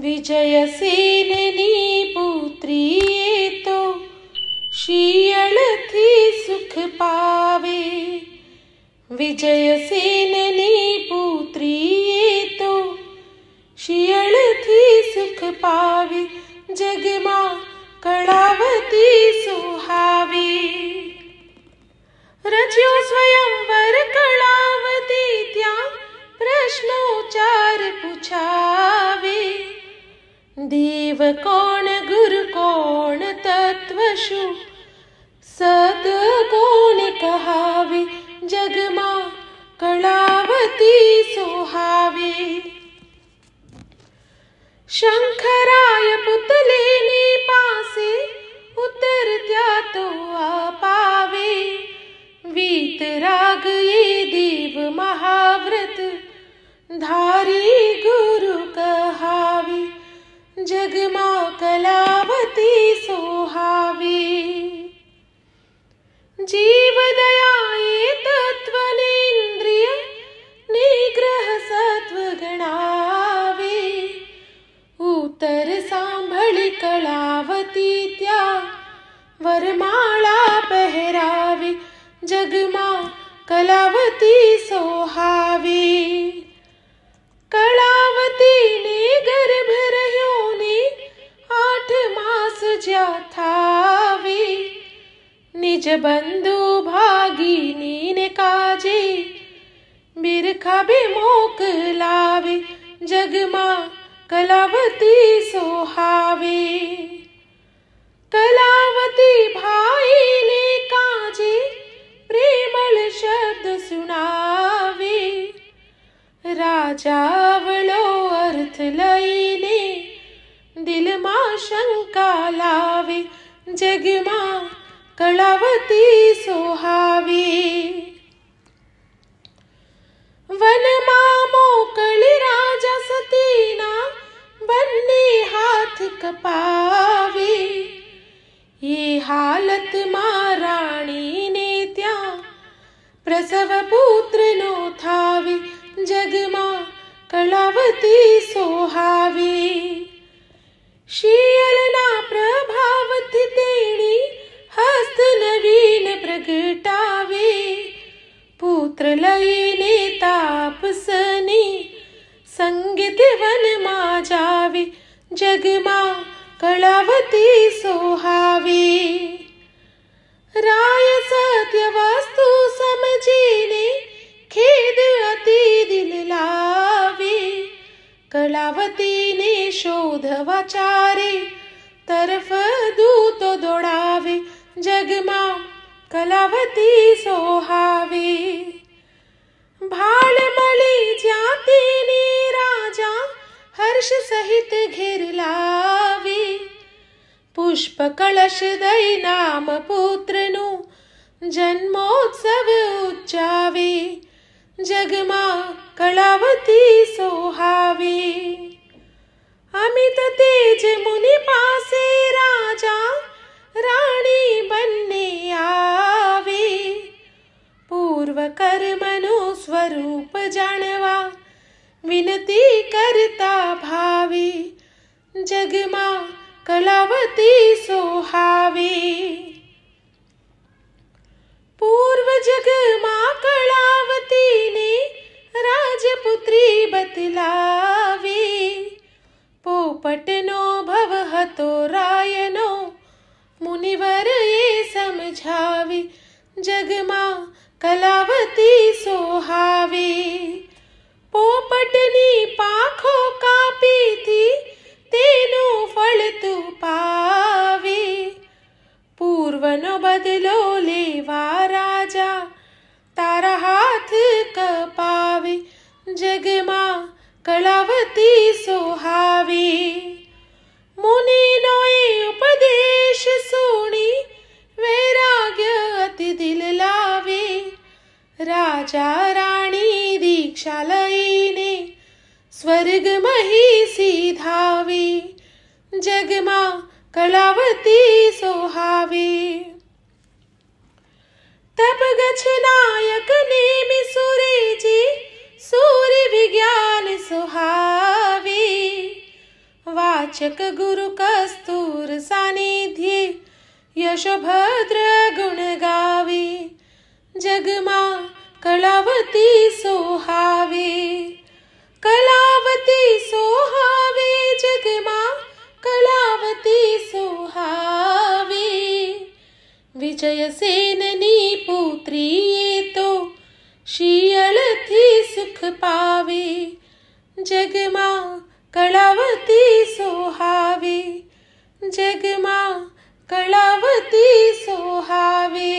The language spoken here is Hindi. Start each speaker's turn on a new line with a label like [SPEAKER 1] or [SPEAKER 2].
[SPEAKER 1] विजयसेननी पुत्री तो शियल थी सुख पावे। विजयसेननी पुत्री तो शियल थी सुख पावे। जगमा कलावती सुहावे। रच्यो स्वयंवर कलावती त्या प्रश्नोच्चार पूछावे। देव कौन गुरु कौन तत्वशु सत कौन कहावे। जगमा कलावती सोहावे। शंखराय पुतलेने पासे उतरत्या तो आपावे। वीतराग ये देव महाव्रत धारी गुरु कहावे। जगमा कलावती सोहावे। जीव दयाये तत्व नेन्द्रिय निग्रह सत्व गणावे। उतर सांभळी कलावती त्या वरमाळा पहरावे। जगमा कलावती सोहावे। कलावती ने गर्भ रह्यो ने 8 मास ज्या थावे। निज बंधु भागिनी ने काजे बिरखा भी मोकलावे। जगमा कलावती सोहावे। कलावती भाई ने काजे प्रेमल शब्द सुनावे। राजावळो अर्थ लईने दिल मा शंका लावे। जगमा कलावती सोहावे। वन मा मोकळी राजा सतीना बन्ने हाथ कपावे। ये हालत मा राणी ने त्या प्रसव पुत्र नो थावे। जगमा कलावती सोहावे। शियलना प्रभावती तेणी हस्त नवीन प्रगटावे। पुत्र लईने तापसनी संगीत वन मा जावे। जगमा कलावती सोहावे। राय सत्य वस्तु समझीने खेद अति दिल लावे। कलावती ने शोध वाचारे तरफ दूत दौड़ावे। जगमा कलावती सोहावे। भाल मली जाती ने राजा हर्ष सहित घेर लावे। पुष्प कलश दई नाम पुत्र नु जन्मोत्सव उच्चावे। जगमा कलावती सोहावे। अमित तेज मुनि पासे राजा राणी बनने आवे। पूर्व कर्मनु स्वरूप जानवा विनती करता भावे। जगमा कलावती सोहावे। पूर्व जगमा कलावती ने राजपुत्री बतलावे। पोपटनो भव हतो रायनो मुनिवर ये समझावे। जगमा कलावती सोहावे। पोपटनी पाखो कापी थी तेनु फल तू पावे। पूर्वनो बदलो लेवा राजा तारा हाथ कपावे। जगमा कलावती सोहावे। मुनि नोए उपदेश सुनी वैराग्य अति दिल लावे। राजा राणी दीक्षा लईने स्वर्ग मही सीधावे। जगमा कलावती सोहावे। तब गछ नायक नेमि सूर्य जी सूर्य विज्ञान सुहावे। वाचक गुरु कस्तूर सानिध्ये यशोभद्र गुण गावे जगमा कलावती सोहावे कलावती सोहावे जगमा कलावती सोहावे विजयसेननी पुत्री ये तो शियलथी सुख पावे जगमा कलावती सोहावे जगमा कलावती सोहावे।